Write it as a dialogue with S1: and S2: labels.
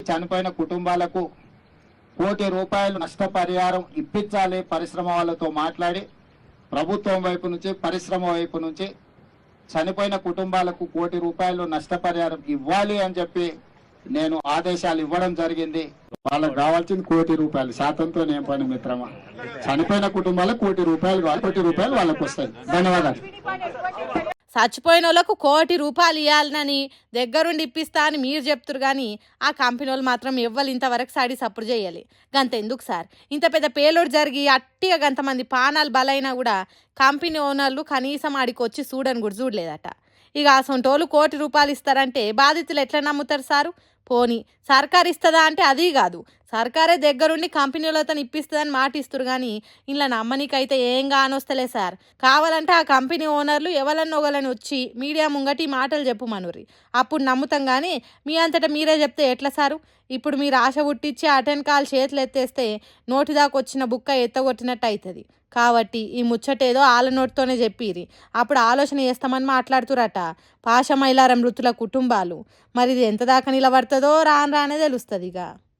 S1: చనిపోయిన కుటుంబాలకు ₹1 కోటి నష్టపరిహారం ఇప్పించాలి పరిశ్రమ వాళ్ళతో మాట్లాడి ప్రభుత్వం వైపు నుంచి పరిశ్రమ వైపు నుంచి చనిపోయిన కుటుంబాలకు ₹1 కోటి నష్టపరిహారం ఇవ్వాలి అని చెప్పి నేను ఆదేశాలు ఇవ్వడం జరిగింది. వాళ్ళకి కావాల్సింది ₹1 కోటి. శాతంతో ఏం పని మిత్రమా? చనిపోయిన కుటుంబాలకు ₹1 కోటి కావాలి, ₹1 కోటి వాళ్ళకు వస్తాయి. ధన్యవాదాలు.
S2: చచ్చిపోయిన వాళ్ళకు ₹1 కోటి ఇవ్వాలని దగ్గరుండి ఇప్పిస్తా అని మీరు చెప్తురు కానీ ఆ కంపెనీ వాళ్ళు మాత్రం ఎవ్వరు ఇంతవరకు సాడి సపోర్ట్ చేయాలి. గంత ఎందుకు సార్? ఇంత పెద్ద పేలోడ్ జరిగి అట్టిగా గంతమంది పానాలు బలైనా కూడా కంపెనీ ఓనర్లు కనీసం ఆడికి వచ్చి చూడని కూడా చూడలేదట. ఇక అసొంటోళ్ళు ₹1 కోటి ఇస్తారంటే బాధితులు ఎట్లా నమ్ముతారు సారు? పోనీ సర్కారు ఇస్తుందా అంటే అది కాదు, సర్కారే దగ్గరుండి కంపెనీలతో ఇప్పిస్తుందని మాట ఇస్తారు కానీ ఇలా నమ్మనికైతే ఏం కానొస్తలే సార్. కావాలంటే ఆ కంపెనీ ఓనర్లు ఎవరన్నోగలని వచ్చి మీడియా ముంగటి మాటలు చెప్పుమనురి, అప్పుడు నమ్ముతాం. కానీ మీ అంతటా మీరే చెప్తే ఎట్లా సారు? ఇప్పుడు మీరు ఆశ పుట్టించి అటెండ్ కాల్ చేతులు ఎత్తేస్తే నోటిదాకా వచ్చిన బుక్క ఎత్తగొట్టినట్టు అవుతుంది. కాబట్టి ఈ ముచ్చటేదో ఆల నోటితోనే చెప్పిరి, అప్పుడు ఆలోచన చేస్తామని మాట్లాడుతురట పాషమైలార మృతుల కుటుంబాలు. మరి ఇది ఎంత దాకా నిలబడుతుందో రానే తెలుస్తుంది ఇక.